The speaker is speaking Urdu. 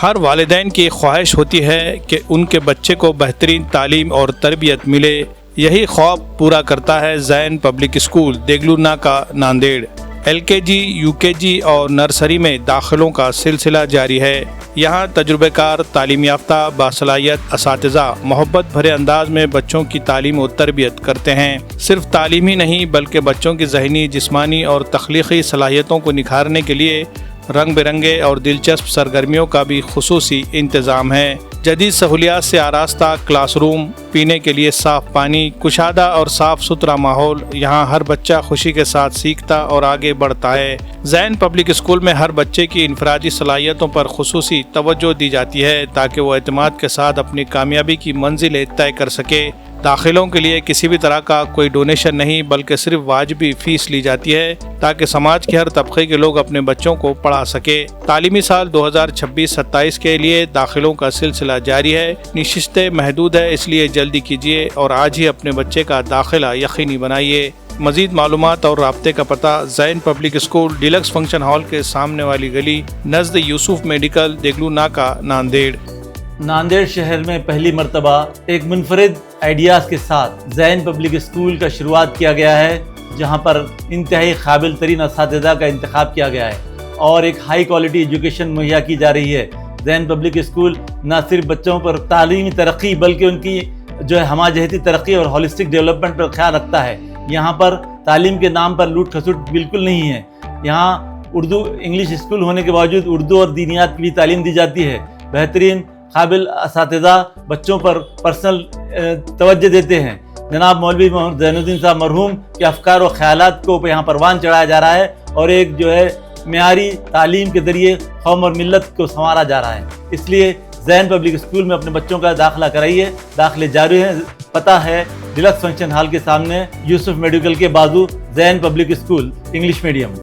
ہر والدین کی خواہش ہوتی ہے کہ ان کے بچے کو بہترین تعلیم اور تربیت ملے۔ یہی خواب پورا کرتا ہے Zain public school Deglur Naka Nanded. LKG، UKG اور نرسری میں داخلوں کا سلسلہ جاری ہے۔ یہاں تجربہ کار، تعلیم یافتہ، باصلاحیت اساتذہ محبت بھرے انداز میں بچوں کی تعلیم و تربیت کرتے ہیں۔ صرف تعلیم ہی نہیں بلکہ بچوں کی ذہنی، جسمانی اور تخلیقی صلاحیتوں کو نکھارنے کے لیے رنگ برنگے اور دلچسپ سرگرمیوں کا بھی خصوصی انتظام ہے۔ جدید سہولیات سے آراستہ کلاس روم، پینے کے لیے صاف پانی، کشادہ اور صاف ستھرا ماحول، یہاں ہر بچہ خوشی کے ساتھ سیکھتا اور آگے بڑھتا ہے۔ زین پبلک اسکول میں ہر بچے کی انفرادی صلاحیتوں پر خصوصی توجہ دی جاتی ہے تاکہ وہ اعتماد کے ساتھ اپنی کامیابی کی منزلیں طے کر سکے۔ داخلوں کے لیے کسی بھی طرح کا کوئی ڈونیشن نہیں بلکہ صرف واجبی فیس لی جاتی ہے تاکہ سماج کے ہر طبقے کے لوگ اپنے بچوں کو پڑھا سکے۔ تعلیمی سال 2026-27 کے لیے داخلوں کا سلسلہ جاری ہے۔ نشستیں محدود ہے، اس لیے جلدی کیجیے اور آج ہی اپنے بچے کا داخلہ یقینی بنائیے۔ مزید معلومات اور رابطے کا پتہ: Zain public school, deluxe function hall کے سامنے والی گلی، نزد یوسف میڈیکل، دیگلو ناکا، ناندیڑ۔ ناندیڑ شہر میں پہلی مرتبہ ایک منفرد آئیڈیاز کے ساتھ زین پبلک اسکول کا شروعات کیا گیا ہے، جہاں پر انتہائی قابل ترین اساتذہ کا انتخاب کیا گیا ہے اور ایک ہائی کوالٹی ایجوکیشن مہیا کی جا رہی ہے۔ زین پبلک اسکول نہ صرف بچوں پر تعلیمی ترقی بلکہ ان کی ہمہ جہتی ترقی اور ہولسٹک ڈیولپمنٹ پر خیال رکھتا ہے۔ یہاں پر تعلیم کے نام پر لوٹ کھسوٹ بالکل نہیں ہے۔ یہاں اردو انگلش اسکول ہونے کے باوجود اردو اور دینیات کی بھی تعلیم دی جاتی ہے۔ بہترین قابل اساتذہ بچوں پر پرسنل توجہ دیتے ہیں۔ جناب مولوی محمد زین الدین صاحب مرحوم کے افکار و خیالات کو یہاں پروان چڑھایا جا رہا ہے اور ایک معیاری تعلیم کے ذریعے قوم اور ملت کو سنوارا جا رہا ہے۔ اس لیے زین پبلک اسکول میں اپنے بچوں کا داخلہ کرائیے۔ داخلے جاری ہیں۔ پتہ ہے ڈیلکس فنکشن ہال کے سامنے، یوسف میڈیکل کے بازو، زین پبلک اسکول انگلش میڈیم۔